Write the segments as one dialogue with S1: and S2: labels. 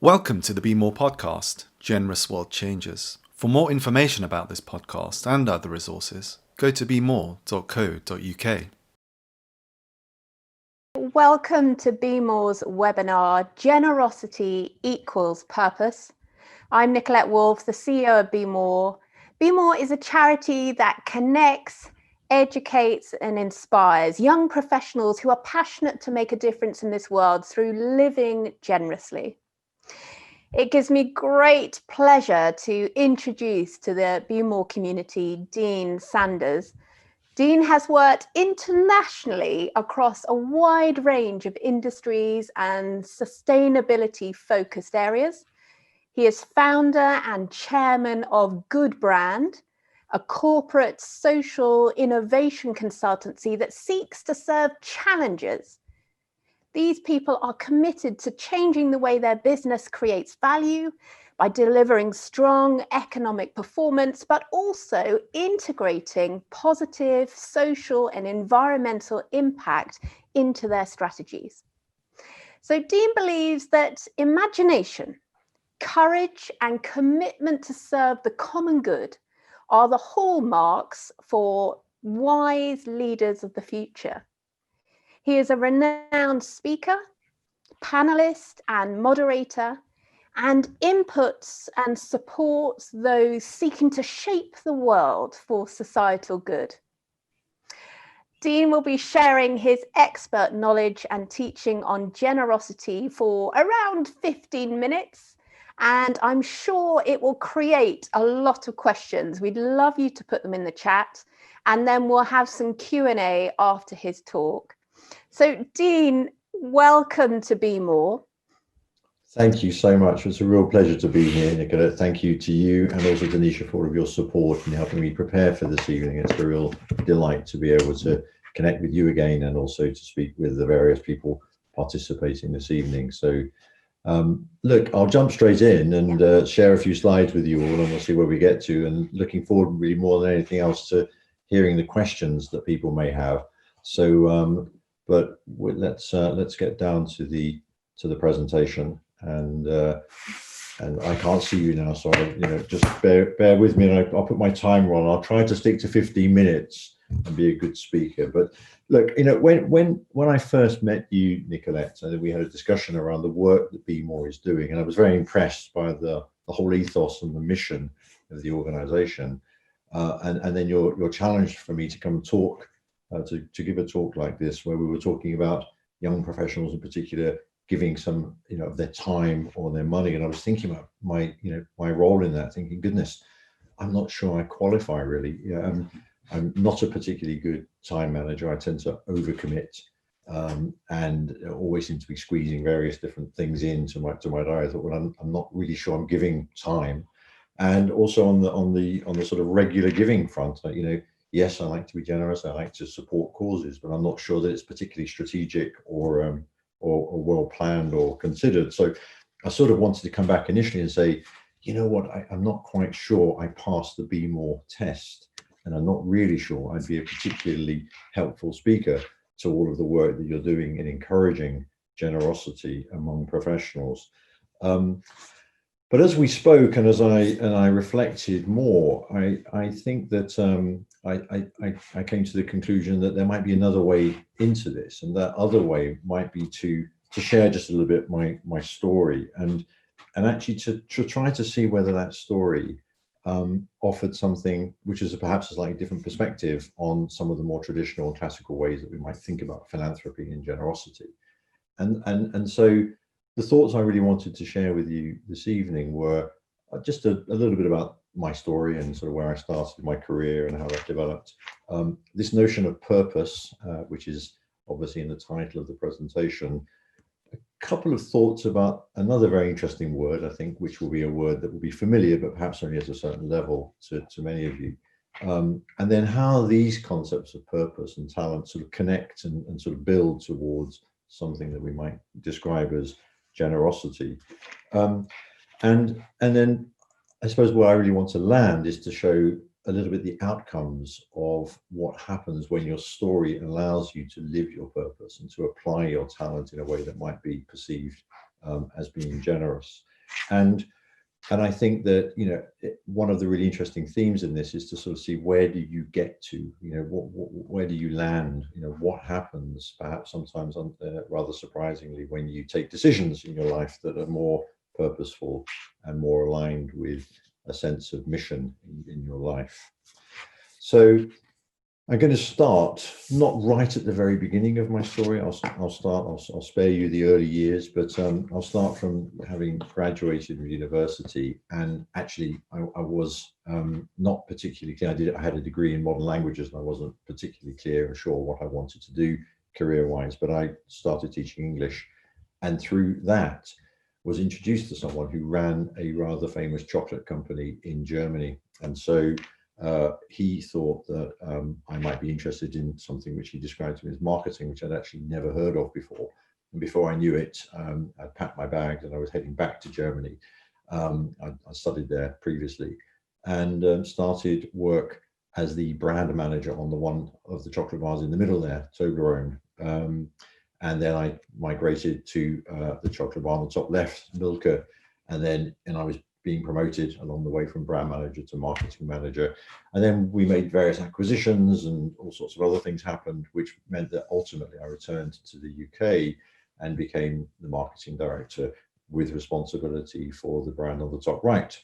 S1: Welcome to the Be More podcast, Generous World Changes. For more information about this podcast and other resources, go to bemore.co.uk.
S2: Welcome to Be More's webinar, Generosity Equals Purpose. I'm Nicolette Wolfe, the CEO of Be More. Be More is a charity that connects, educates and inspires young professionals who are passionate to make a difference in this world through living generously. It gives me great pleasure to introduce to the Be More community, Dean Sanders. Dean has worked internationally across a wide range of industries and sustainability-focused areas. He is founder and chairman of Good Brand, a corporate social innovation consultancy that seeks to serve challengers. These people are committed to changing the way their business creates value by delivering strong economic performance, but also integrating positive social and environmental impact into their strategies. So Dean believes that imagination, courage, and commitment to serve the common good are the hallmarks for wise leaders of the future. He is a renowned speaker, panelist, and moderator, and inputs and supports those seeking to shape the world for societal good. Dean will be sharing his expert knowledge and teaching on generosity for around 15 minutes, and I'm sure it will create a lot of questions. We'd love you to put them in the chat, and then we'll have some Q&A after his talk. So Dean, welcome to Be More.
S3: Thank you so much. It's a real pleasure to be here, Nicola. Thank you to you and also Denisha for all of your support in helping me prepare for this evening. It's a real delight to be able to connect with you again and also to speak with the various people participating this evening. So look, I'll jump straight in and share a few slides with you all, and we'll see where we get to, and looking forward really more than anything else to hearing the questions that people may have. So but let's get down to the presentation, and I can't see you now, so just bear with me, and I'll put my timer on. I'll try to stick to 15 minutes and be a good speaker. But look, when I first met you, Nicolette, we had a discussion around the work that Be More is doing, and I was very impressed by the whole ethos and the mission of the organization, and then your challenge for me to come talk. To give a talk like this, where we were talking about young professionals in particular giving some of their time or their money, and I was thinking about my role in that, thinking, goodness, I'm not sure I qualify really. I'm not a particularly good time manager. I tend to overcommit and always seem to be squeezing various different things into my diary. I thought, well, I'm not really sure I'm giving time, and also on the sort of regular giving front, yes, I like to be generous. I like to support causes, but I'm not sure that it's particularly strategic or well planned or considered. So I sort of wanted to come back initially and say, you know what, I'm not quite sure I passed the Be More test, and I'm not really sure I'd be a particularly helpful speaker to all of the work that you're doing in encouraging generosity among professionals. But as we spoke, and as I reflected more, I think that I came to the conclusion that there might be another way into this, and that other way might be to share just a little bit my story, and actually to try to see whether that story offered something which is perhaps a slightly different perspective on some of the more traditional and classical ways that we might think about philanthropy and generosity, and so. The thoughts I really wanted to share with you this evening were just a little bit about my story and sort of where I started my career and how that developed. This notion of purpose, which is obviously in the title of the presentation. A couple of thoughts about another very interesting word, I think, which will be a word that will be familiar, but perhaps only at a certain level to many of you. And then how these concepts of purpose and talent sort of connect and sort of build towards something that we might describe as generosity, and then I suppose where I really want to land is to show a little bit the outcomes of what happens when your story allows you to live your purpose and to apply your talent in a way that might be perceived as being generous. And I think that, one of the really interesting themes in this is to sort of see, where do you get to, where do you land, what happens, perhaps sometimes rather surprisingly, when you take decisions in your life that are more purposeful and more aligned with a sense of mission in your life. So I'm going to start not right at the very beginning of my story. I'll spare you the early years, but I'll start from having graduated from university. And actually, I was not particularly clear. I had a degree in modern languages, and I wasn't particularly clear and sure what I wanted to do career-wise. But I started teaching English, and through that was introduced to someone who ran a rather famous chocolate company in Germany, and so. He thought that I might be interested in something which he described to me as marketing, which I'd actually never heard of before. And before I knew it, I'd packed my bags and I was heading back to Germany. I studied there previously, and started work as the brand manager on the one of the chocolate bars in the middle there, Toblerone. And then I migrated to the chocolate bar on the top left, Milka, and I was being promoted along the way from brand manager to marketing manager. And then we made various acquisitions, and all sorts of other things happened, which meant that ultimately I returned to the UK and became the marketing director with responsibility for the brand on the top right.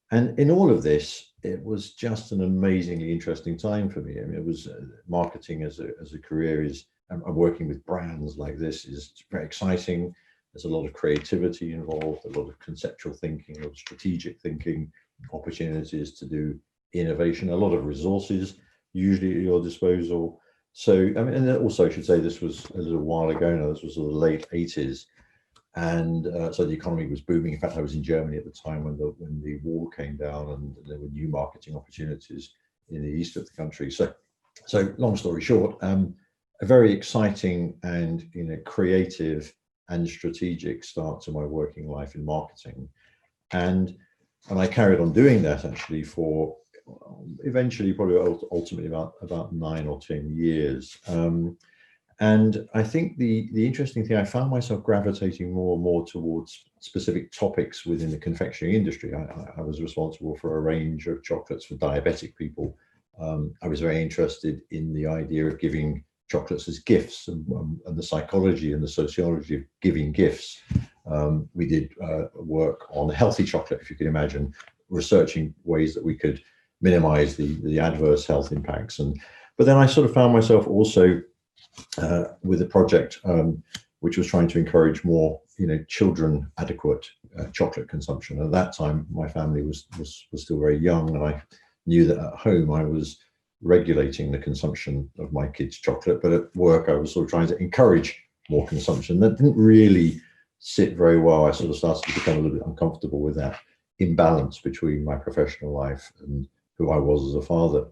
S3: And in all of this, it was just an amazingly interesting time for me. I mean, it was marketing as a career and working with brands like this is very exciting. There's a lot of creativity involved, a lot of conceptual thinking, a lot of strategic thinking, opportunities to do innovation, a lot of resources usually at your disposal. So, I mean, and also I should say this was a little while ago now, this was the late 80s. And so the economy was booming. In fact, I was in Germany at the time when the wall came down, and there were new marketing opportunities in the east of the country. So long story short, a very exciting and creative and strategic start to my working life in marketing. And I carried on doing that actually for eventually probably ultimately about 9 or 10 years. And I think the interesting thing, I found myself gravitating more and more towards specific topics within the confectionery industry. I was responsible for a range of chocolates for diabetic people. I was very interested in the idea of giving chocolates as gifts, and the psychology and the sociology of giving gifts. We did work on healthy chocolate, if you can imagine, researching ways that we could minimize the adverse health impacts. But then I sort of found myself also with a project which was trying to encourage more, children adequate chocolate consumption. At that time, my family was still very young, and I knew that at home I was regulating the consumption of my kids' chocolate, but at work I was sort of trying to encourage more consumption. That didn't really sit very well. I sort of started to become a little bit uncomfortable with that imbalance between my professional life and who I was as a father.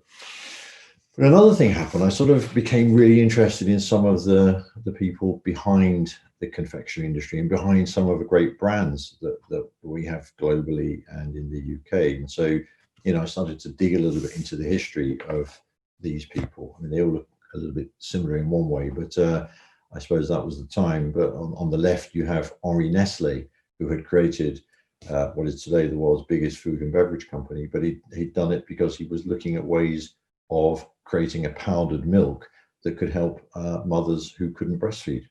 S3: But another thing happened. I sort of became really interested in some of the people behind the confectionery industry and behind some of the great brands that we have globally and in the UK. And so, I started to dig a little bit into the history of these people. I mean, they all look a little bit similar in one way, but I suppose that was the time. But on the left, you have Henri Nestlé, who had created what is today the world's biggest food and beverage company. But he'd done it because he was looking at ways of creating a powdered milk that could help mothers who couldn't breastfeed.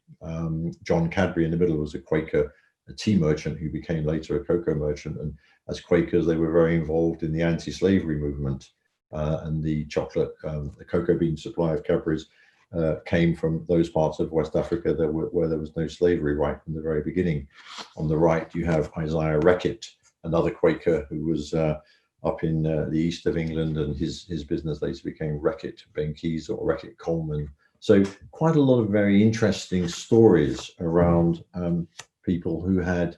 S3: John Cadbury in the middle was a Quaker, a tea merchant who became later a cocoa merchant. And as Quakers, they were very involved in the anti-slavery movement. And the chocolate, the cocoa bean supply of Cadbury's came from those parts of West Africa where there was no slavery right from the very beginning. On the right, you have Isaiah Reckitt, another Quaker who was up in the east of England, and his business later became Reckitt Benckiser or Reckitt Coleman. So quite a lot of very interesting stories around people who had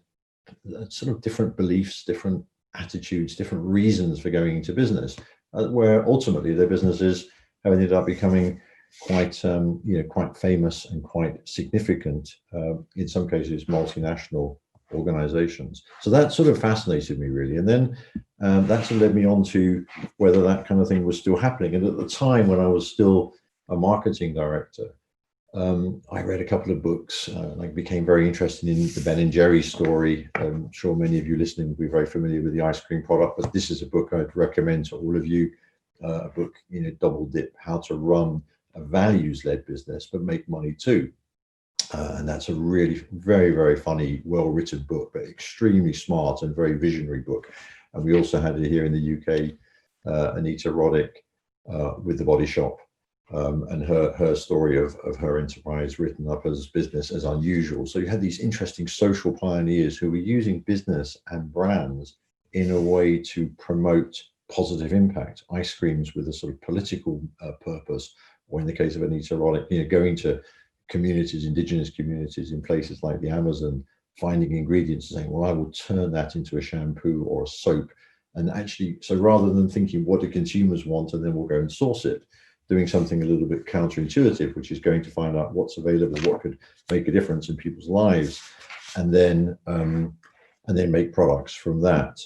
S3: sort of different beliefs, different attitudes, different reasons for going into business, where ultimately their businesses have ended up becoming quite quite famous and quite significant, in some cases multinational organizations. So that sort of fascinated me really. And then that sort of led me on to whether that kind of thing was still happening. And at the time when I was still a marketing director, I read a couple of books. I became very interested in the Ben and Jerry's story. I'm sure many of you listening will be very familiar with the ice cream product, but this is a book I'd recommend to all of you. A book, Double Dip: How to Run a Values-Led Business but Make Money Too. And that's a really very, very funny, well-written book, but extremely smart and very visionary book. And we also had it here in the UK, Anita Roddick with The Body Shop, and her story of her enterprise written up as business as unusual. So you had these interesting social pioneers who were using business and brands in a way to promote positive impact. Ice creams with a sort of political purpose, or in the case of Anita Roddick, going to communities, indigenous communities in places like the Amazon, finding ingredients and saying, well, I will turn that into a shampoo or a soap. And actually, so rather than thinking what do consumers want and then we'll go and source it, doing something a little bit counterintuitive, which is going to find out what's available, what could make a difference in people's lives, and then make products from that.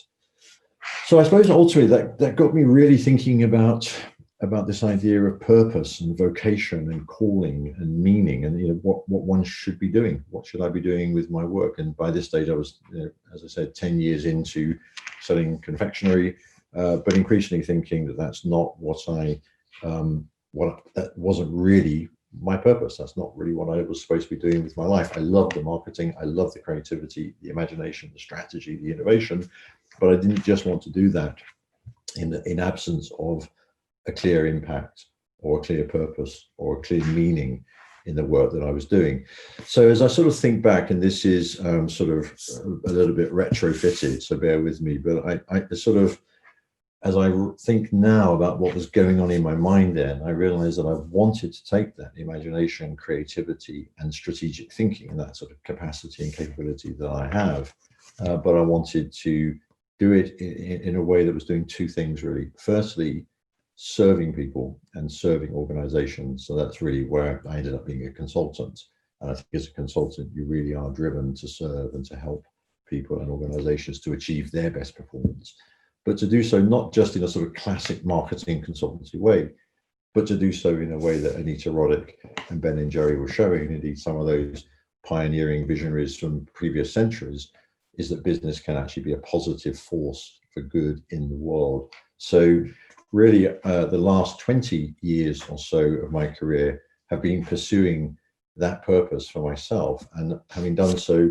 S3: So I suppose ultimately that got me really thinking about this idea of purpose and vocation and calling and meaning, and what one should be doing. What should I be doing with my work? And by this stage, I was, as I said, 10 years into selling confectionery, but increasingly thinking that that's not that wasn't really my purpose. That's not really what I was supposed to be doing with my life. I love the marketing, I love the creativity, the imagination, the strategy, the innovation, but I didn't just want to do that in absence of a clear impact or a clear purpose or a clear meaning in the work that I was doing. So as I sort of think back, and this is sort of a little bit retrofitted, so bear with me, but I sort of, as I think now about what was going on in my mind then, I realized that I wanted to take that imagination, creativity, and strategic thinking, and that sort of capacity and capability that I have, but I wanted to do it in a way that was doing two things really. Firstly, serving people and serving organizations. So that's really where I ended up being a consultant. And I think as a consultant, you really are driven to serve and to help people and organizations to achieve their best performance, but to do so not just in a sort of classic marketing consultancy way, but to do so in a way that Anita Roddick and Ben and Jerry were showing, and indeed some of those pioneering visionaries from previous centuries, is that business can actually be a positive force for good in the world. So really, the last 20 years or so of my career have been pursuing that purpose for myself, and having done so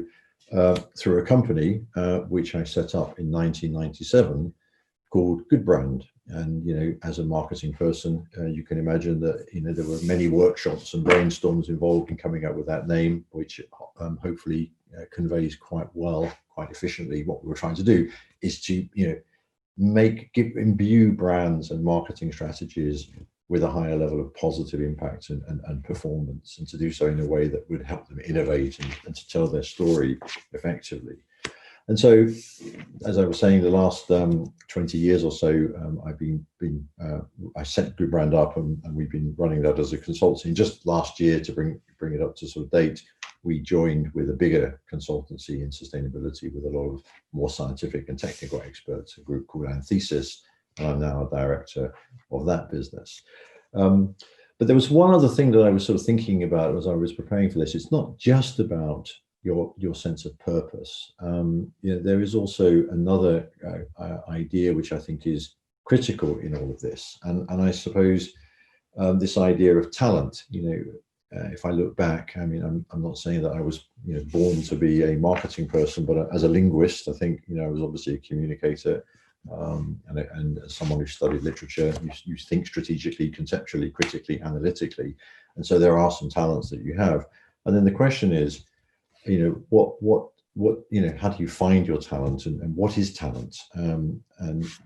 S3: through a company which I set up in 1997 called Goodbrand. And as a marketing person, you can imagine that there were many workshops and brainstorms involved in coming up with that name, which hopefully conveys quite efficiently what we were trying to do, is to imbue brands and marketing strategies with a higher level of positive impact and performance, and to do so in a way that would help them innovate and to tell their story effectively. And so, as I was saying, the last 20 years or so, I set Goodbrand up, and we've been running that as a consultancy. Just last year, to bring it up to sort of date, we joined with a bigger consultancy in sustainability with a lot of more scientific and technical experts, a group called Anthesis, and I'm now a director of that business. But there was one other thing that I was sort of thinking about as I was preparing for this. It's not just about your sense of purpose. There is also another idea which I think is critical in all of this, and I suppose this idea of talent. If I look back, I mean, I'm not saying that I was born to be a marketing person, but as a linguist, I think I was obviously a communicator, and as someone who studied literature, you think strategically, conceptually, critically, analytically, and so there are some talents that you have. And then the question is, what how do you find your talent, and what is talent? And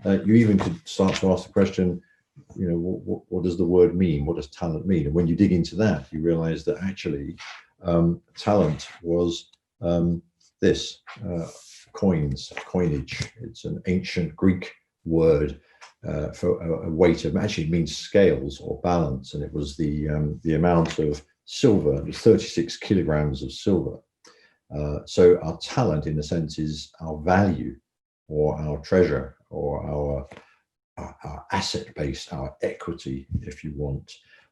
S3: you even could start to ask the question, what does the word mean? What does talent mean? And when you dig into that, you realize that actually talent was this coinage. It's an ancient Greek word for a weight of, actually means scales or balance, and it was the amount of silver. It was 36 kilograms of silver. So our talent, in a sense, is our value or our treasure or our asset base, our equity, if you want.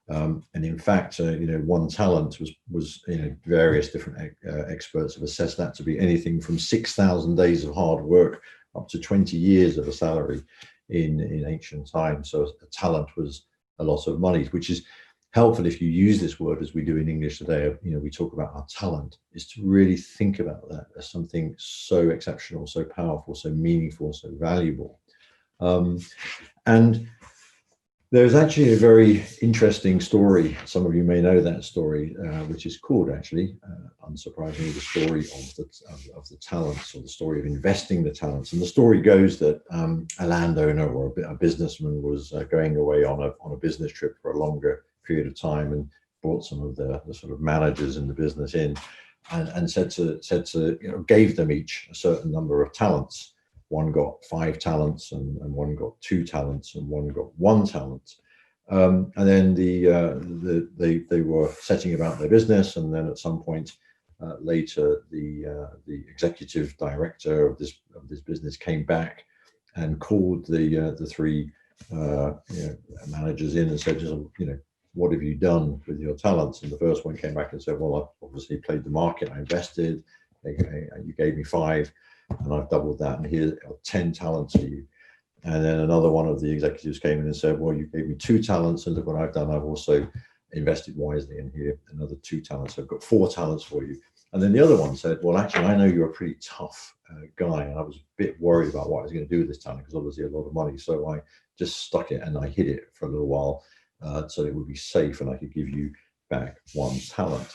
S3: And in fact, one talent was various different experts have assessed that to be anything from 6,000 days of hard work up to 20 years of a salary in ancient times. So a talent was a lot of money, which is helpful if you use this word as we do in English today. We talk about our talent, is to really think about that as something so exceptional, so powerful, so meaningful, so valuable. And there's actually a very interesting story. Some of you may know that story, which is called actually, unsurprisingly, the story of the talents, or the story of investing the talents. And the story goes that a landowner or a businessman was going away on a business trip for a longer period of time, and brought some of the sort of managers in the business in, and said to gave them each a certain number of talents. One got 5 talents, and one got 2 talents, and one got 1 talent. And then they were setting about their business, and then at some point later, the executive director of this business came back and called the 3 managers in and said, what have you done with your talents? And the first one came back and said, well, I've obviously played the market, I invested, you gave me 5, and I've doubled that, and here are 10 talents for you. And then another one of the executives came in and said, well, you gave me 2 talents, and look what I've done, I've also invested wisely, and here another 2 talents, I've got 4 talents for you. And then the other one said, well, actually, I know you're a pretty tough guy, and I was a bit worried about what I was going to do with this talent, because obviously a lot of money, so I just stuck it and I hid it for a little while, so it would be safe, and I could give you back 1 talent.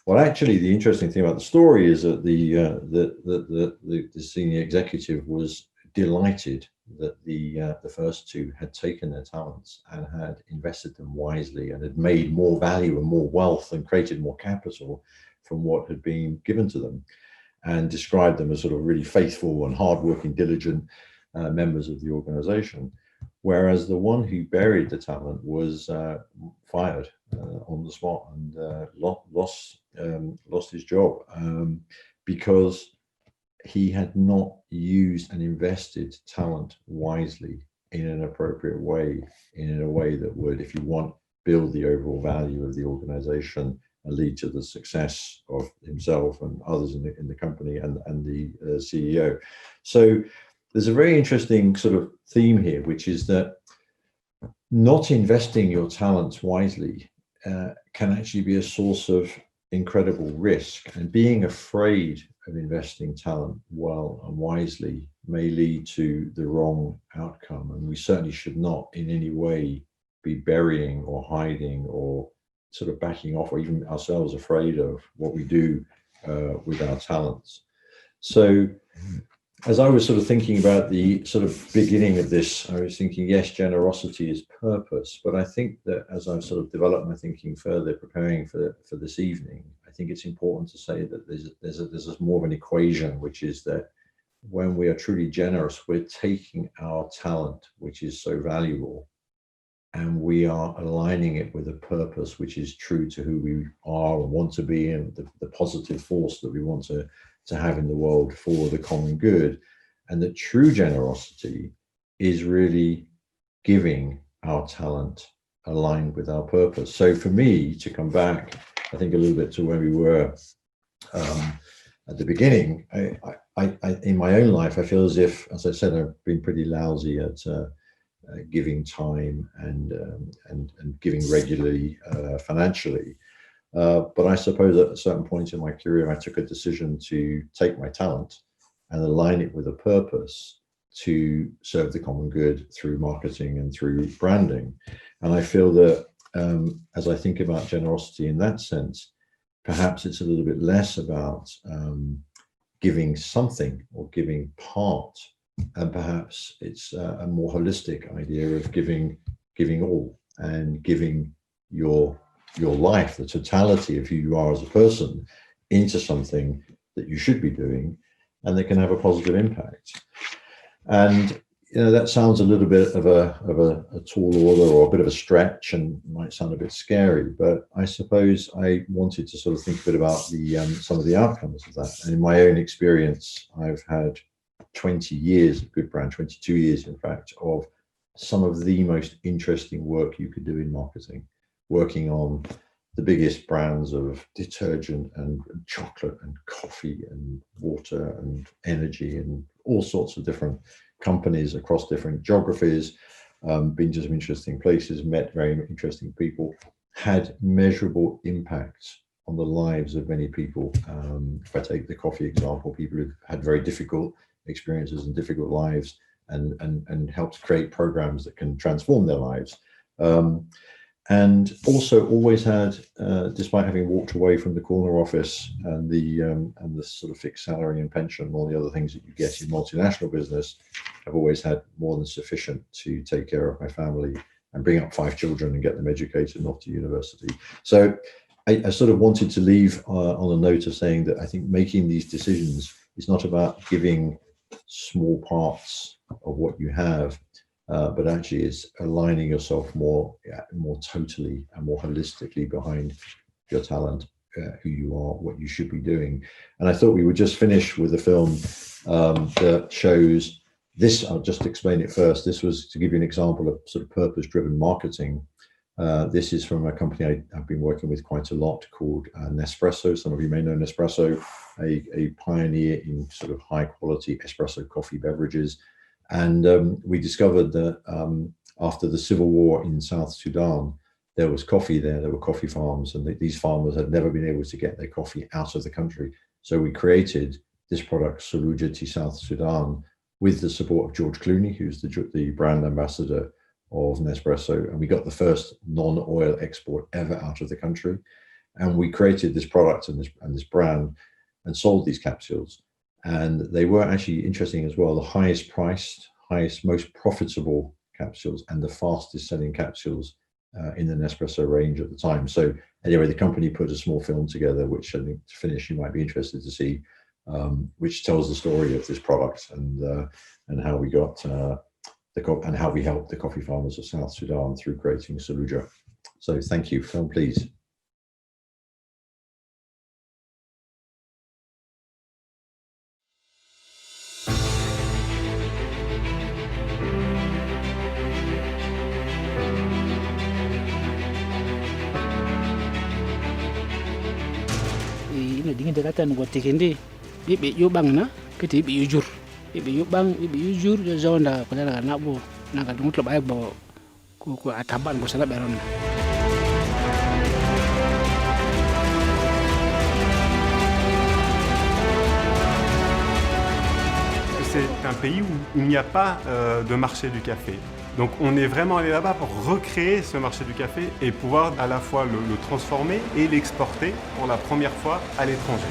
S3: Well, actually, the interesting thing about the story is that the senior executive was delighted that the first 2 had taken their talents and had invested them wisely, and had made more value and more wealth and created more capital from what had been given to them, and described them as sort of really faithful and hardworking, diligent members of the organization. Whereas the one who buried the talent was fired on the spot, and lost his job because he had not used and invested talent wisely in an appropriate way, in a way that would, if you want, build the overall value of the organization and lead to the success of himself and others in the company and the CEO. So there's a very interesting sort of theme here, which is that not investing your talents wisely can actually be a source of incredible risk, and being afraid of investing talent well and wisely may lead to the wrong outcome. And we certainly should not in any way be burying or hiding or sort of backing off, or even ourselves afraid of what we do with our talents. So as I was sort of thinking about the sort of beginning of this, I was thinking, yes, generosity is purpose. But I think that as I've sort of developed my thinking further, preparing for this evening, I think it's important to say that there's more of an equation, which is that when we are truly generous, we're taking our talent, which is so valuable, and we are aligning it with a purpose which is true to who we are and want to be, and the positive force that we want to have in the world for the common good. And that true generosity is really giving our talent aligned with our purpose. So for me, to come back, I think a little bit to where we were at the beginning, I in my own life, I feel as if, as I said, I've been pretty lousy at giving time and giving regularly financially. But I suppose at a certain point in my career, I took a decision to take my talent and align it with a purpose to serve the common good through marketing and through branding. And I feel that as I think about generosity in that sense, perhaps it's a little bit less about giving something or giving part, and perhaps it's a more holistic idea of giving all, and giving your life, the totality of who you are as a person, into something that you should be doing and that can have a positive impact. And that sounds a little bit of a tall order, or a bit of a stretch, and might sound a bit scary, but I suppose I wanted to sort of think a bit about some of the outcomes of that. And in my own experience, I've had 20 years of good brand, 22 years in fact, of some of the most interesting work you could do in marketing. working on the biggest brands of detergent and chocolate and coffee and water and energy and all sorts of different companies across different geographies, been to some interesting places, met very interesting people, had measurable impacts on the lives of many people. If I take the coffee example, people who've had very difficult experiences and difficult lives, and helped create programs that can transform their lives. And also always had, despite having walked away from the corner office and the sort of fixed salary and pension and all the other things that you get in multinational business, I've always had more than sufficient to take care of my family and bring up 5 children and get them educated and off to university. So I sort of wanted to leave on a note of saying that I think making these decisions is not about giving small parts of what you have, but actually is aligning yourself more totally and more holistically behind your talent, who you are, what you should be doing. And I thought we would just finish with a film that shows this. I'll just explain it first. This was to give you an example of sort of purpose-driven marketing. This is from a company I've been working with quite a lot called Nespresso. Some of you may know Nespresso, a pioneer in sort of high quality espresso coffee beverages. And we discovered that after the civil war in South Sudan, there was coffee there. There were coffee farms, and these farmers had never been able to get their coffee out of the country. So we created this product, Saluja Tea South Sudan, with the support of George Clooney, who's the brand ambassador of Nespresso. And we got the first non-oil export ever out of the country. And we created this product and this brand and sold these capsules. And they were actually interesting as well, the highest priced, most profitable capsules and the fastest selling capsules in the Nespresso range at the time. So anyway, the company put a small film together, which I think to finish, you might be interested to see, which tells the story of this product and how we got and how we helped the coffee farmers of South Sudan through creating Saluja. So thank you. Film, please.
S4: Ina dingin dekatan wati kendi bibi yubang na kiti bibi yujur bibi yujur jo zonda kala na nabo na ka dumutlo bay bo ku ataban bo sala beron.
S5: C'est un pays où il n'y a pas de marché du café. Donc on est vraiment allé là-bas pour recréer ce marché du café et pouvoir à la fois le transformer et l'exporter pour la première fois à l'étranger.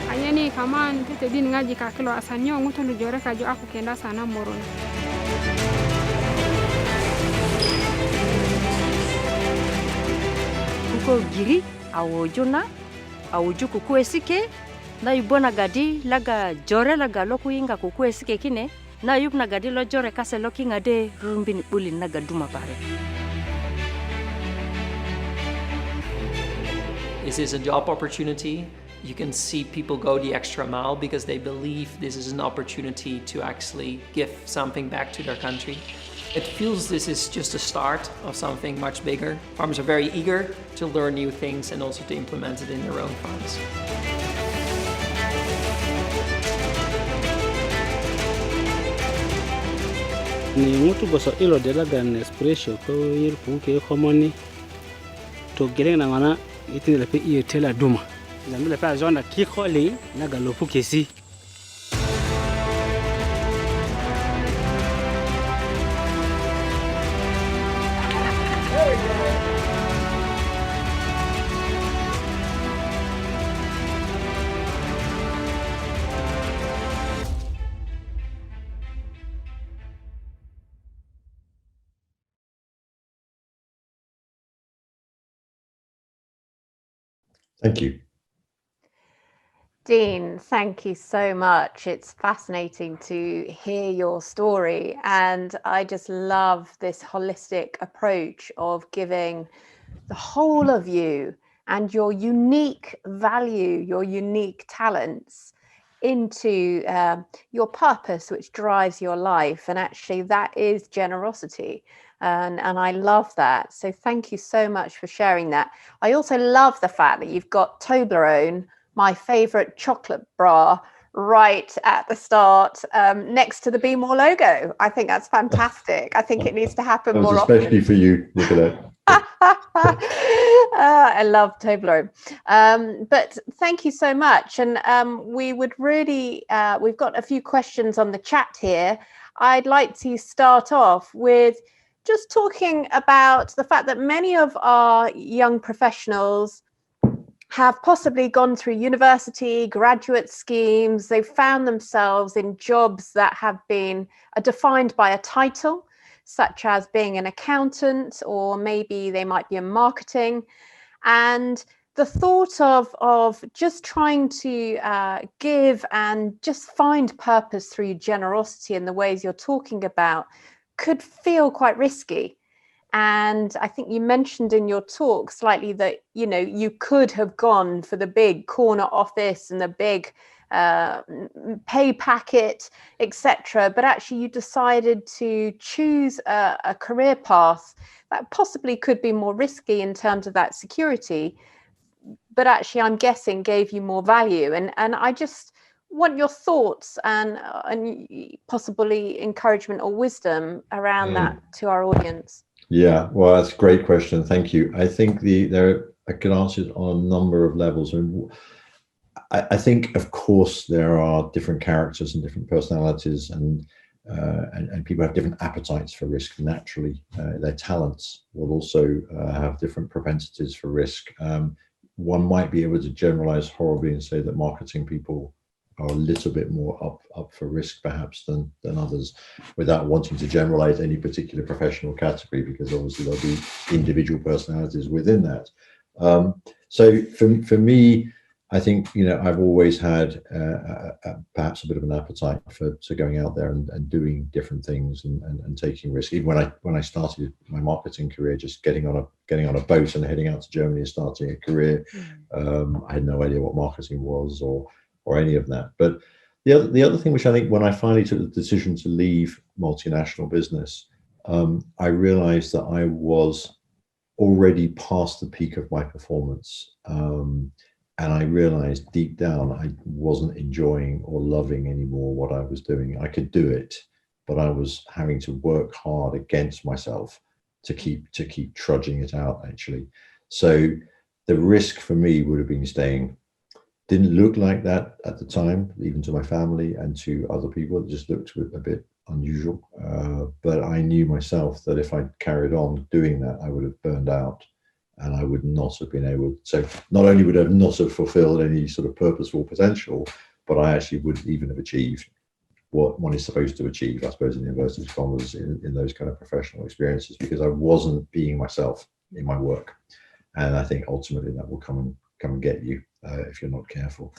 S6: Ayani kaman tete din ngaji ka kilo asanyo ngutulu jore ka jo aku kenda sana moron.
S7: Kuko giri awojuna awujuku kuesike na yubona gadi laga jore laga loku inga kukuesike kine na yub na gadi lo jore kase loki ngade rumbini buli naga duma pare.
S8: This is a job opportunity. You can see people go the extra mile because they believe this is an opportunity to actually give something back to their country. It feels this is just a start of something much bigger. Farmers are very eager to learn new things and also to implement it in their own farms.
S4: Ni mutu boso ilo de laga Nespresso ko yir puke homoni to geleng na ngana itini lepe iyo tela duma. Zambi lepe azonda kikoli laga lopu kesi.
S3: Thank you.
S2: Dean, thank you so much. It's fascinating to hear your story. And I just love this holistic approach of giving the whole of you and your unique value, your unique talents into your purpose, which drives your life. And actually, that is generosity. And I love that. So thank you so much for sharing that. I also love the fact that you've got Toblerone, my favorite chocolate bar, right at the start, next to the Be More logo. I think that's fantastic. I think it needs to happen more often.
S3: Especially for you, Nicolette.
S2: I love Toblerone. But thank you so much. And we would really, we've got a few questions on the chat here. I'd like to start off with just talking about the fact that many of our young professionals have possibly gone through university, graduate schemes. They've found themselves in jobs that have been defined by a title, such as being an accountant, or maybe they might be in marketing. And the thought of just trying to give and just find purpose through generosity in the ways you're talking about could feel quite risky. And I think you mentioned in your talk slightly that, you know, you could have gone for the big corner office and the big pay packet, etc. But actually you decided to choose a career path that possibly could be more risky in terms of that security, but actually I'm guessing gave you more value. And I just want your thoughts and possibly encouragement or wisdom around that to our audience.
S3: Yeah, well, that's a great question. Thank you. I think I could answer it on a number of levels. I think, of course, there are different characters and different personalities, and people have different appetites for risk. Naturally, their talents will also have different propensities for risk. One might be able to generalize horribly and say that marketing people are a little bit more up for risk perhaps than others, without wanting to generalize any particular professional category, because obviously there'll be individual personalities within that. So for me, I think, you know, I've always had perhaps a bit of an appetite for going out there and doing different things and taking risks. Even when I started my marketing career, just getting on a boat and heading out to Germany and starting a career, I had no idea what marketing was or any of that. But the other thing, which I think when I finally took the decision to leave multinational business, I realized that I was already past the peak of my performance. And I realized deep down I wasn't enjoying or loving anymore what I was doing. I could do it, but I was having to work hard against myself to keep trudging it out, actually. So the risk for me would have been staying. Didn't look like that at the time, even to my family and to other people. It just looked a bit unusual. But I knew myself that if I carried on doing that, I would have burned out, and I would not have been able to. So not only would I not have fulfilled any sort of purposeful potential, but I actually wouldn't even have achieved what one is supposed to achieve, I suppose, in inverted commas, in those kind of professional experiences, because I wasn't being myself in my work. And I think ultimately that will come and get you if you're not careful.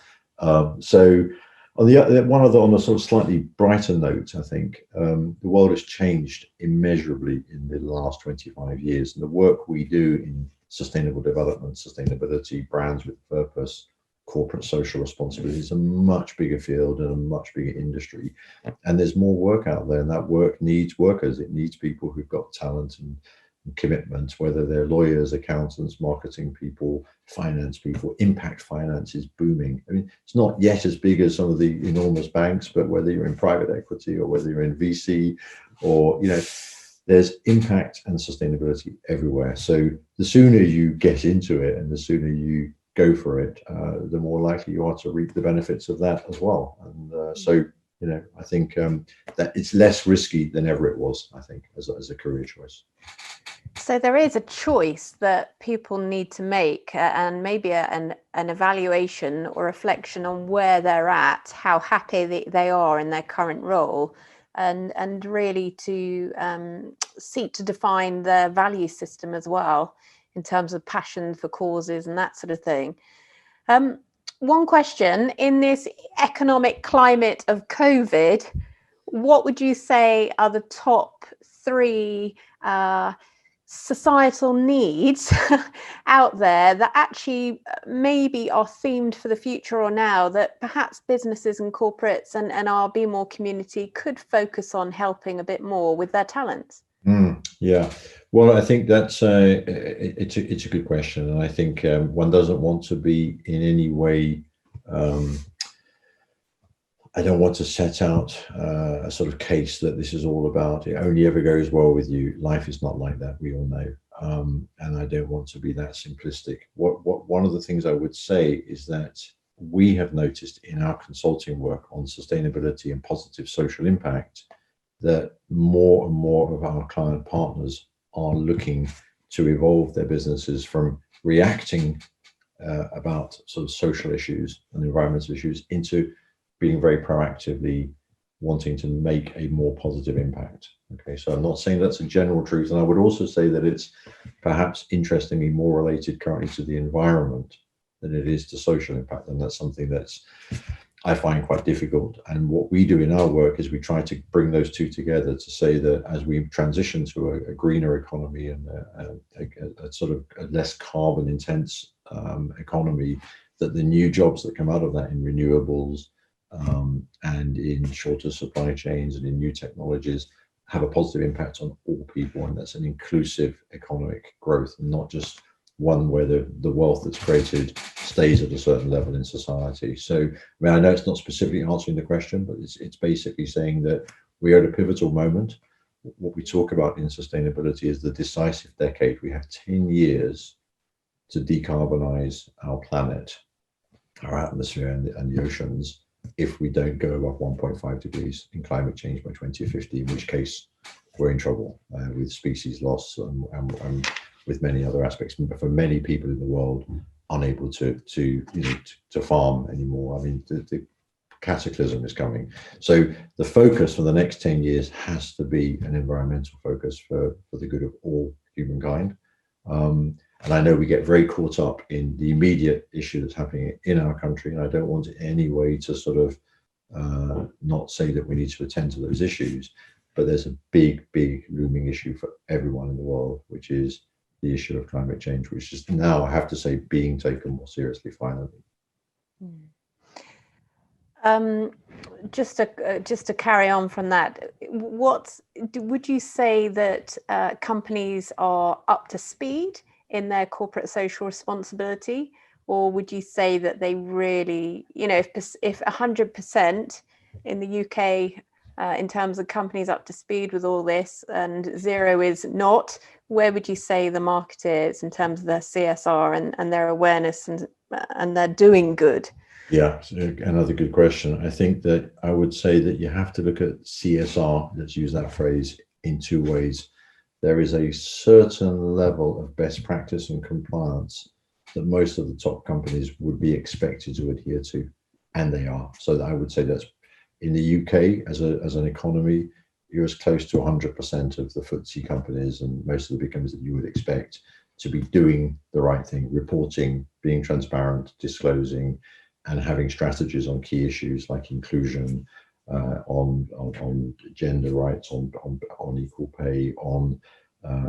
S3: So on on a sort of slightly brighter note, I think the world has changed immeasurably in the last 25 years, and the work we do in sustainable development, sustainability, brands with purpose, corporate social responsibility is a much bigger field and a much bigger industry, and there's more work out there, and that work needs workers. It needs people who've got talent and commitment, whether they're lawyers, accountants, marketing people, finance people. Impact finance is booming. I mean, it's not yet as big as some of the enormous banks, but whether you're in private equity or whether you're in VC, or, you know, there's impact and sustainability everywhere. So the sooner you get into it and the sooner you go for it, the more likely you are to reap the benefits of that as well. And so, you know, I think that it's less risky than ever it was, I think, as a career choice.
S2: So there is a choice that people need to make, and maybe an evaluation or reflection on where they're at, how happy they are in their current role, and really to seek to define their value system as well, in terms of passion for causes and that sort of thing. One question: in this economic climate of COVID, what would you say are the top three societal needs out there that actually maybe are themed for the future or now, that perhaps businesses and corporates and our Be More community could focus on helping a bit more with their talents?
S3: Yeah, well, I think that's it's a good question, and I think one doesn't want to be in any way. I don't want to set out a sort of case that this is all about it only ever goes well with you. Life is not like that, we all know, and I don't want to be that simplistic. One of the things I would say is that we have noticed in our consulting work on sustainability and positive social impact that more and more of our client partners are looking to evolve their businesses from reacting about sort of social issues and environmental issues into being very proactively wanting to make a more positive impact. Okay, so I'm not saying that's a general truth, and I would also say that it's perhaps interestingly more related currently to the environment than it is to social impact, and that's something that's I find quite difficult. And what we do in our work is we try to bring those two together to say that as we transition to a greener economy and a sort of a less carbon intense economy, that the new jobs that come out of that in renewables and in shorter supply chains and in new technologies have a positive impact on all people, and that's an inclusive economic growth, and not just one where the wealth that's created stays at a certain level in society. So, I mean, I know it's not specifically answering the question, but it's basically saying that we are at a pivotal moment. What we talk about in sustainability is the decisive decade. We have 10 years to decarbonize our planet, our atmosphere and the oceans, if we don't go above 1.5 degrees in climate change by 2050, in which case we're in trouble with species loss and with many other aspects. But for many people in the world, unable to farm anymore. I mean, the cataclysm is coming. So the focus for the next 10 years has to be an environmental focus for the good of all humankind. And I know we get very caught up in the immediate issue that's happening in our country, and I don't want in any way to sort of not say that we need to attend to those issues, but there's a big looming issue for everyone in the world, which is the issue of climate change, which is now, I have to say, being taken more seriously finally.
S2: Just to carry on from that, would you say that companies are up to speed in their corporate social responsibility, or would you say that they really, if 100% in the UK in terms of companies up to speed with all this and 0 is not, where would you say the market is in terms of their CSR and their awareness and they're doing good?
S3: Yeah, so another good question. I think that I would say that you have to look at CSR, let's use that phrase, in two ways. There is a certain level of best practice and compliance that most of the top companies would be expected to adhere to, and they are. So I would say that's in the UK as an economy, you're as close to 100% of the FTSE companies and most of the big companies that you would expect to be doing the right thing, reporting, being transparent, disclosing, and having strategies on key issues like inclusion, on gender rights, on equal pay, on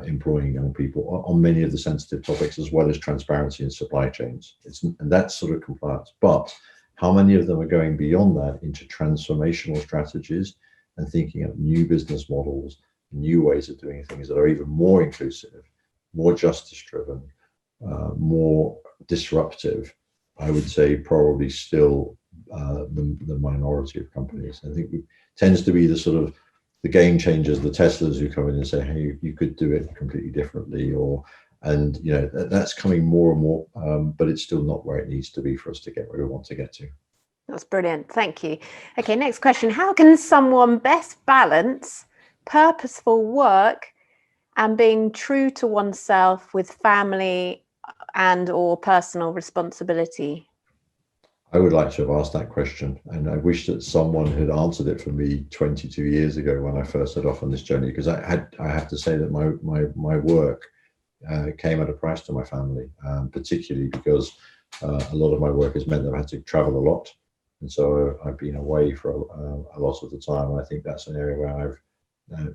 S3: employing young people, on many of the sensitive topics, as well as transparency in supply chains. And that's sort of compliance. But how many of them are going beyond that into transformational strategies and thinking of new business models, new ways of doing things that are even more inclusive, more justice driven, more disruptive? I would say probably still the minority of companies. I think it tends to be the sort of the game changers, the Teslas who come in and say, hey, you could do it completely differently, and that's coming more and more, but it's still not where it needs to be for us to get where we want to get to.
S2: That's brilliant. Thank you. Okay, next question. How can someone best balance purposeful work and being true to oneself with family and or personal responsibility?
S3: I would like to have asked that question, and I wish that someone had answered it for me 22 years ago when I first set off on this journey, because I have to say that my work came at a price to my family, particularly because a lot of my work has meant that I've had to travel a lot, and so I've been away for a lot of the time. I think that's an area where I've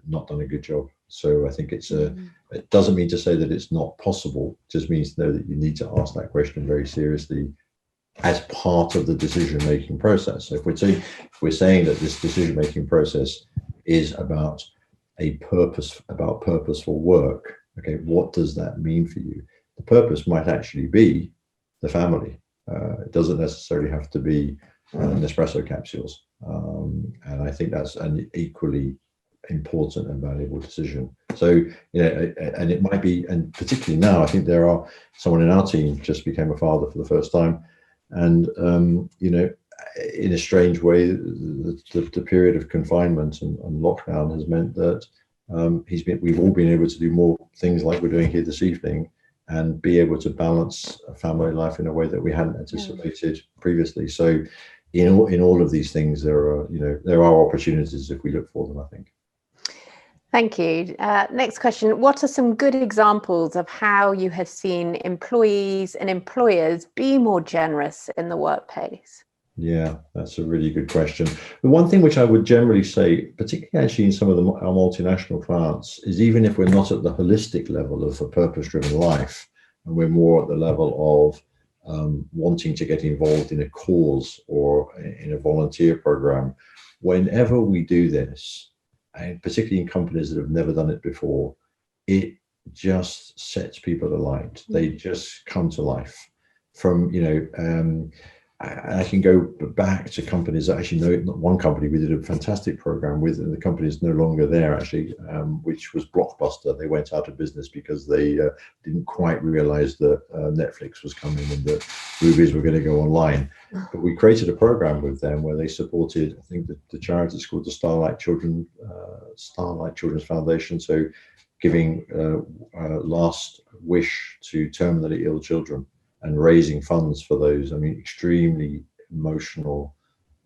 S3: not done a good job. So I think it doesn't mean to say that it's not possible. It just means to know that you need to ask that question very seriously as part of the decision-making process. So if we're saying that this decision-making process is about purposeful work, okay, what does that mean for you? The purpose might actually be the family. It doesn't necessarily have to be Nespresso capsules. And I think that's an equally important and valuable decision. So, and it might be, and particularly now, I think someone in our team just became a father for the first time. And, in a strange way, the period of confinement and lockdown has meant that we've all been able to do more things like we're doing here this evening, and be able to balance a family life in a way that we hadn't anticipated previously. So in all of these things, there are opportunities if we look for them, I think.
S2: Thank you. Next question. What are some good examples of how you have seen employees and employers be more generous in the workplace?
S3: Yeah, that's a really good question. The one thing which I would generally say, particularly actually in some of our multinational clients, is even if we're not at the holistic level of a purpose-driven life, and we're more at the level of wanting to get involved in a cause or in a volunteer program, whenever we do this, and particularly in companies that have never done it before, it just sets people alight. They just come to life. I can go back to companies that actually know. One company we did a fantastic program with, and the company is no longer there actually, which was Blockbuster. They went out of business because they didn't quite realize that Netflix was coming and that movies were going to go online. But we created a program with them where they supported, I think the charity is called the Starlight Children's Foundation. So giving last wish to terminally ill children, and raising funds for those. I mean, extremely emotional,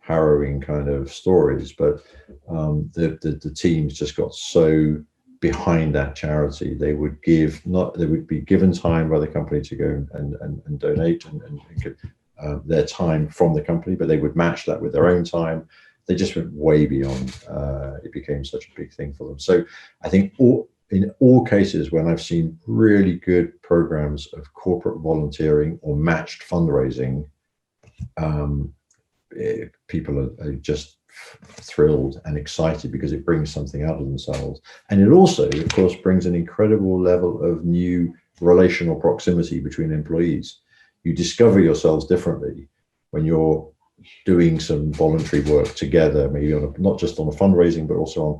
S3: harrowing kind of stories. But the teams just got so behind that charity. They would be given time by the company to go and donate and give their time from the company, but they would match that with their own time. They just went way beyond. It became such a big thing for them. So I think in all cases, when I've seen really good programs of corporate volunteering or matched fundraising, people are just thrilled and excited because it brings something out of themselves. And it also, of course, brings an incredible level of new relational proximity between employees. You discover yourselves differently when you're doing some voluntary work together, maybe not just on a fundraising, but also on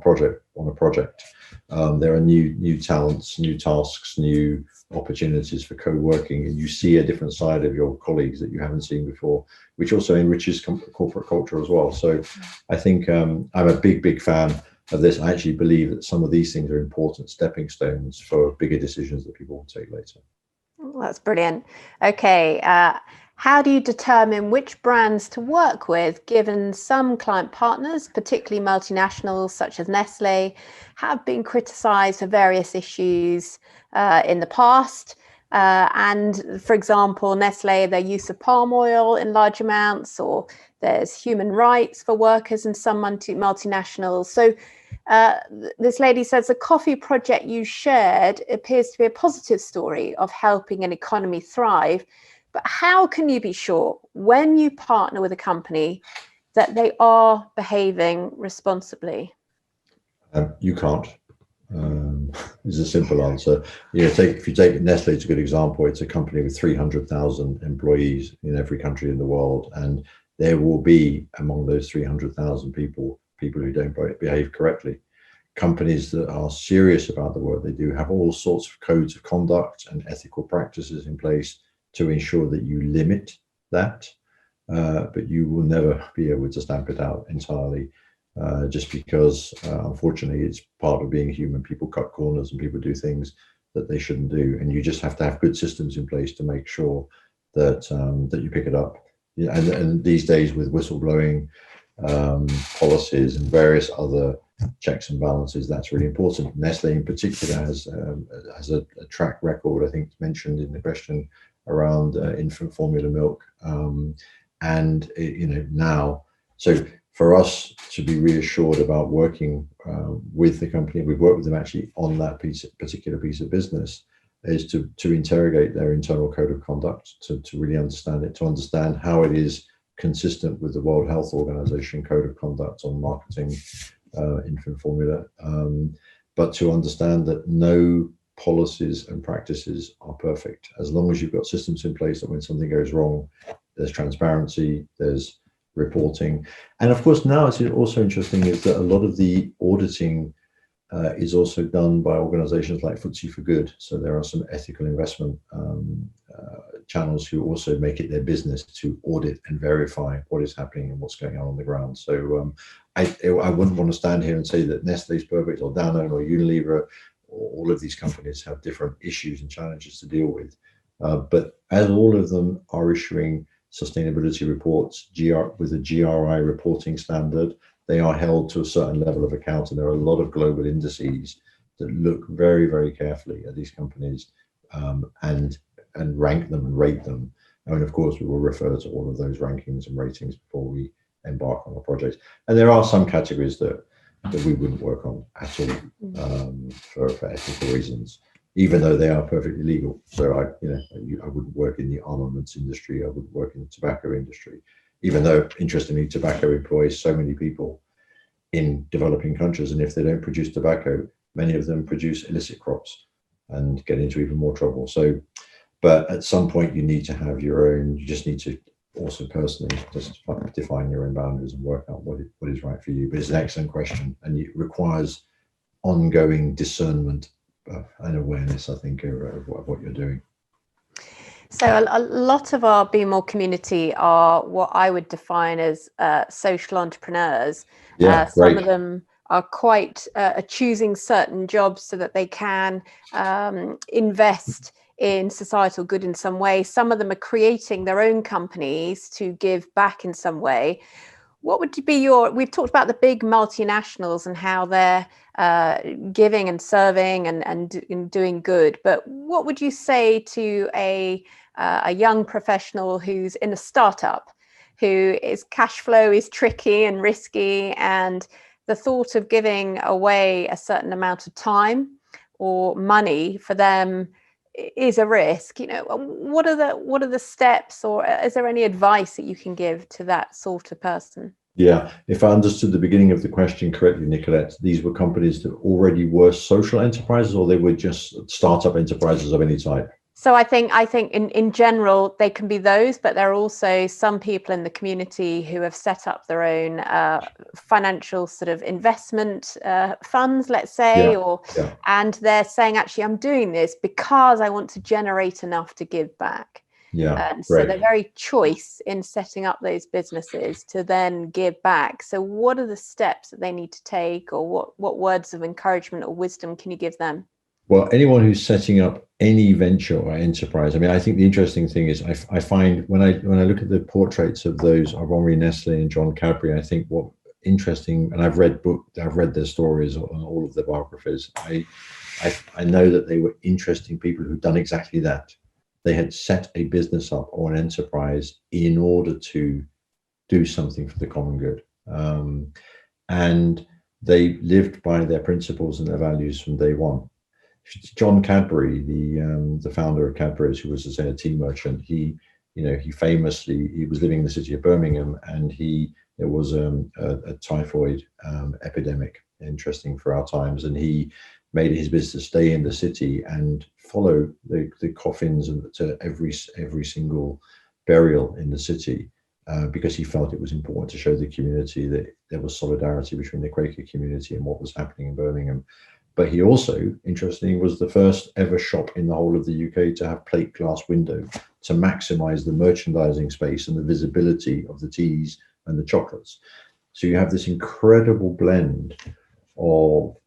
S3: a project. There are new talents, new tasks, new opportunities for co-working, and you see a different side of your colleagues that you haven't seen before, which also enriches corporate culture as well. So I think I'm a big fan of this. I actually believe that some of these things are important stepping stones for bigger decisions that people will take later.
S2: That's brilliant. Okay. How do you determine which brands to work with, given some client partners, particularly multinationals such as Nestle, have been criticised for various issues in the past? And for example, Nestle, their use of palm oil in large amounts, or there's human rights for workers in some multinationals. So this lady says the coffee project you shared appears to be a positive story of helping an economy thrive. But how can you be sure when you partner with a company that they are behaving responsibly?
S3: You can't. Is a simple answer. If you take Nestle, it's a good example. It's a company with 300,000 employees in every country in the world, and there will be among those 300,000 people who don't behave correctly. Companies that are serious about the work they do have all sorts of codes of conduct and ethical practices in place to ensure that you limit that, but you will never be able to stamp it out entirely, just because, unfortunately, it's part of being human. People cut corners and people do things that they shouldn't do, and you just have to have good systems in place to make sure that that you pick it up. And these days, with whistleblowing policies and various other checks and balances, that's really important. Nestle, in particular, has a track record, I think, mentioned in the question, around infant formula milk, and now. So for us to be reassured about working with the company, we've worked with them actually on that particular piece of business, is to interrogate their internal code of conduct, to really understand it, to understand how it is consistent with the World Health Organization code of conduct on marketing infant formula, but to understand that no policies and practices are perfect. As long as you've got systems in place that when something goes wrong, there's transparency, there's reporting. And of course, now it's also interesting is that a lot of the auditing is also done by organizations like FTSE for Good. So there are some ethical investment channels who also make it their business to audit and verify what is happening and what's going on the ground. So I wouldn't want to stand here and say that Nestle is perfect, or Danone or Unilever, or all of these companies have different issues and challenges to deal with. But as all of them are issuing sustainability reports with a GRI reporting standard, they are held to a certain level of account, and there are a lot of global indices that look very, very carefully at these companies and rank them and rate them. And of course, we will refer to all of those rankings and ratings before we embark on a project. And there are some categories that we wouldn't work on at all for ethical reasons, even though they are perfectly legal. So I wouldn't work in the armaments industry. I wouldn't work in the tobacco industry, even though, interestingly, tobacco employs so many people in developing countries. And if they don't produce tobacco, many of them produce illicit crops and get into even more trouble. So, but at some point you need to have your own, you just need to also personally just define your own boundaries and work out what is right for you. But it's an excellent question, and it requires ongoing discernment and awareness, I think, of what you're doing.
S2: So a lot of our Be More community are what I would define as social entrepreneurs. Some of them are quite choosing certain jobs so that they can invest in societal good in some way. Some of them are creating their own companies to give back in some way. What would be we've talked about the big multinationals and how they're giving and serving and doing good, but what would you say to a young professional who's in a startup, whose cash flow is tricky and risky, and the thought of giving away a certain amount of time or money for them is a risk? What are the steps, or is there any advice that you can give to that sort of person?
S3: Yeah, if I understood the beginning of the question correctly, Nicolette, these were companies that already were social enterprises, or they were just startup enterprises of any type?
S2: So I think in general, they can be those, but there are also some people in the community who have set up their own financial sort of investment funds, let's say, and they're saying, actually, I'm doing this because I want to generate enough to give back. So they're very choice in setting up those businesses to then give back. So what are the steps that they need to take, or what words of encouragement or wisdom can you give them?
S3: Well, anyone who's setting up any venture or enterprise, I mean, I think the interesting thing is I find when I look at the portraits of those of Henri Nestlé and John Cadbury, I think what interesting, and I've read their stories on all of their biographies. I know that they were interesting people who'd done exactly that. They had set a business up or an enterprise in order to do something for the common good, and they lived by their principles and their values from day one. John Cadbury, the founder of Cadbury's, who was, as I say, a tea merchant, he was living in the city of Birmingham, and there was a typhoid epidemic, interesting for our times, and he made it his business to stay in the city and follow the coffins to every single burial in the city, because he felt it was important to show the community that there was solidarity between the Quaker community and what was happening in Birmingham. But he also, interestingly, was the first ever shop in the whole of the UK to have plate glass window to maximize the merchandising space and the visibility of the teas and the chocolates. So you have this incredible blend of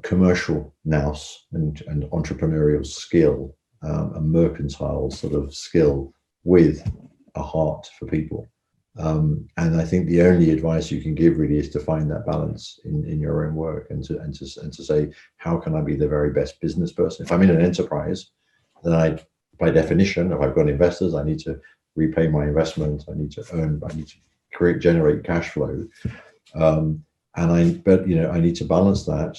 S3: commercial nous and entrepreneurial skill, a mercantile sort of skill with a heart for people. And I think the only advice you can give really is to find that balance in your own work, and to say, how can I be the very best business person? If I'm in an enterprise, then by definition, if I've got investors, I need to repay my investment. I need to generate cash flow. But I need to balance that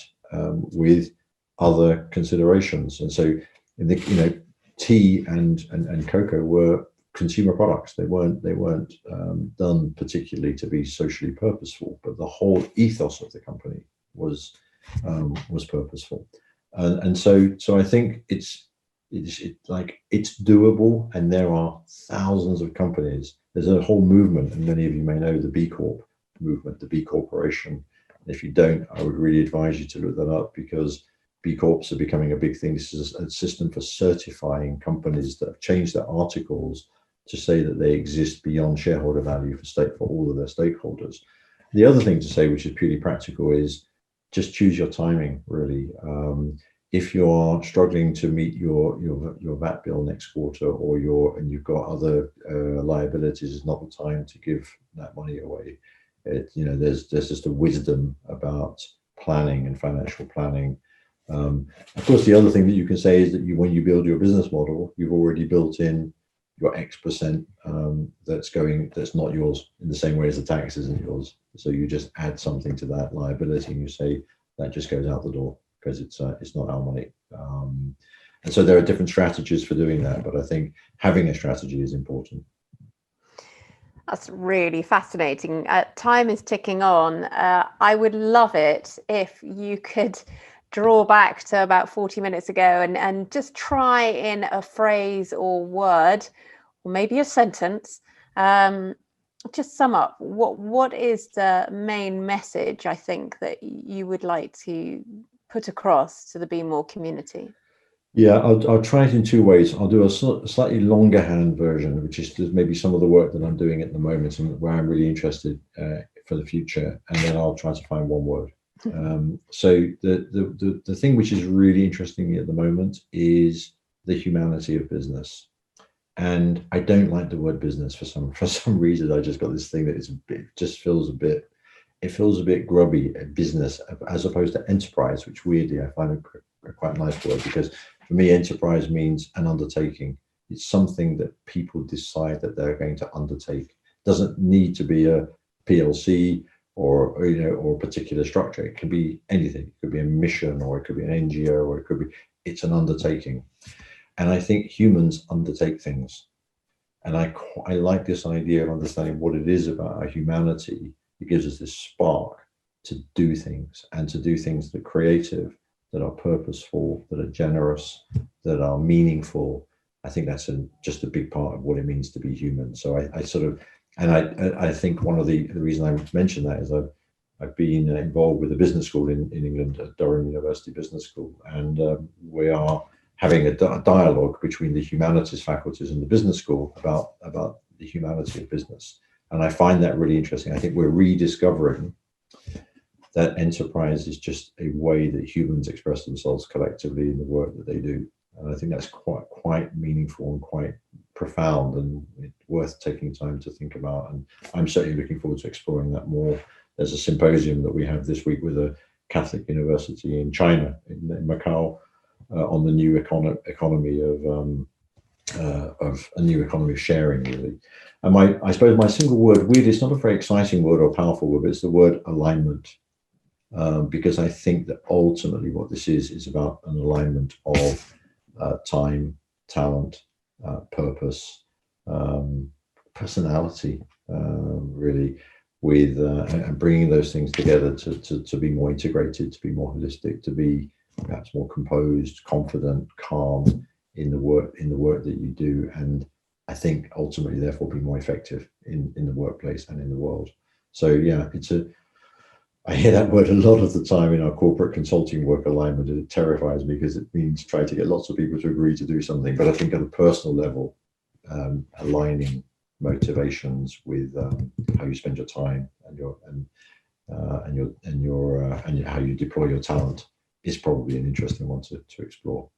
S3: with other considerations. And so, tea and cocoa were consumer products. They weren't done particularly to be socially purposeful, but the whole ethos of the company was purposeful. And so I think it's doable, and there are thousands of companies. There's a whole movement, and many of you may know the B Corp movement, the B Corporation. If you don't, I would really advise you to look that up, because B Corps are becoming a big thing. This is a system for certifying companies that have changed their articles to say that they exist beyond shareholder value for all of their stakeholders. The other thing to say, which is purely practical, is just choose your timing, really. If you are struggling to meet your VAT bill next quarter, and you've got other liabilities, it's not the time to give that money away. There's just a wisdom about planning and financial planning. Of course, the other thing that you can say is that when you build your business model, you've already built in your X% that's not yours, in the same way as the tax isn't yours. So you just add something to that liability, and you say that just goes out the door, because it's not our money. And so there are different strategies for doing that, but I think having a strategy is important.
S2: That's really fascinating. Time is ticking on. I would love it if you could draw back to about 40 minutes ago and just try in a phrase or word, or maybe a sentence, just sum up what is the main message, I think, that you would like to put across to the Be More community.
S3: Yeah, I'll try it in two ways. I'll do a slightly longer hand version, which is maybe some of the work that I'm doing at the moment and where I'm really interested for the future, and then I'll try to find one word. So the thing which is really interesting me at the moment is the humanity of business. And I don't like the word business for some reason. I just got this thing that feels a bit grubby, business, as opposed to enterprise, which weirdly I find a quite nice word, because for me, enterprise means an undertaking. It's something that people decide that they're going to undertake. It doesn't need to be a PLC or a particular structure. It can be anything. It could be a mission, or it could be an NGO, or it's an undertaking. And I think humans undertake things. And I like this idea of understanding what it is about our humanity. It gives us this spark to do things, and to do things that are creative, that are purposeful, that are generous, that are meaningful. I think that's just a big part of what it means to be human. So I think one of the reason I mention that is I've been involved with a business school in England, at Durham University Business School, and we are having a dialogue between the humanities faculties and the business school about the humanity of business. And I find that really interesting. I think we're rediscovering that enterprise is just a way that humans express themselves collectively in the work that they do. And I think that's quite meaningful and quite profound, and worth taking time to think about. And I'm certainly looking forward to exploring that more. There's a symposium that we have this week with a Catholic university in China, in Macau, on the new economy of a new economy of sharing, really. And I suppose my single word, weird, it's not a very exciting word or powerful word, but it's the word alignment. Because I think that ultimately what this is about an alignment of time, talent, purpose, personality, really, with and bringing those things together to be more integrated, to be more holistic, to be perhaps more composed, confident, calm in the work that you do, and I think ultimately therefore be more effective in the workplace and in the world. So yeah, I hear that word a lot of the time in our corporate consulting work, alignment, and it terrifies me, because it means trying to get lots of people to agree to do something. But I think on a personal level, aligning motivations with how you spend your time and how you deploy your talent is probably an interesting one to explore.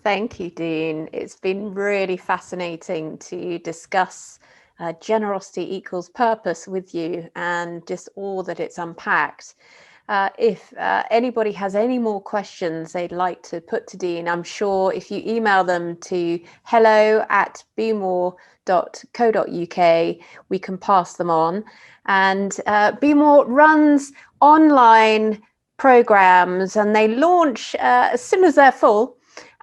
S2: Thank you, Dean. It's been really fascinating to discuss generosity equals purpose with you, and just all that it's unpacked. If anybody has any more questions they'd like to put to Dean, I'm sure if you email them to hello@bmore.co.uk, we can pass them on. And BMore runs online programs, and they launch as soon as they're full.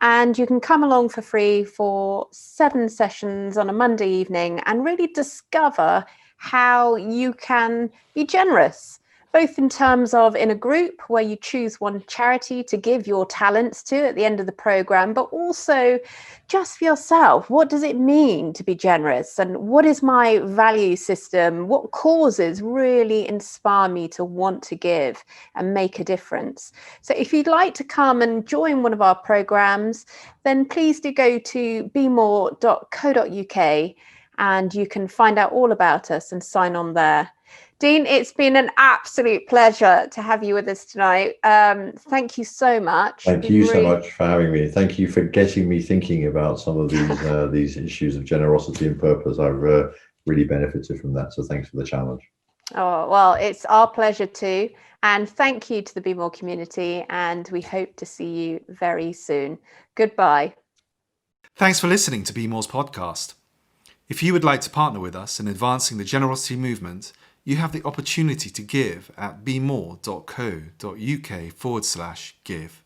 S2: And you can come along for free for 7 sessions on a Monday evening and really discover how you can be generous, both in terms of in a group where you choose one charity to give your talents to at the end of the program, but also just for yourself. What does it mean to be generous? And what is my value system? What causes really inspire me to want to give and make a difference? So if you'd like to come and join one of our programs, then please do go to bemore.co.uk and you can find out all about us and sign on there. Dean, it's been an absolute pleasure to have you with us tonight. Thank you so much.
S3: Thank you so much for having me. Thank you for getting me thinking about some of these issues of generosity and purpose. I've really benefited from that. So thanks for the challenge.
S2: Oh, well, it's our pleasure too. And thank you to the Be More community. And we hope to see you very soon. Goodbye.
S1: Thanks for listening to Be More's podcast. If you would like to partner with us in advancing the generosity movement, you have the opportunity to give at bemore.co.uk/give.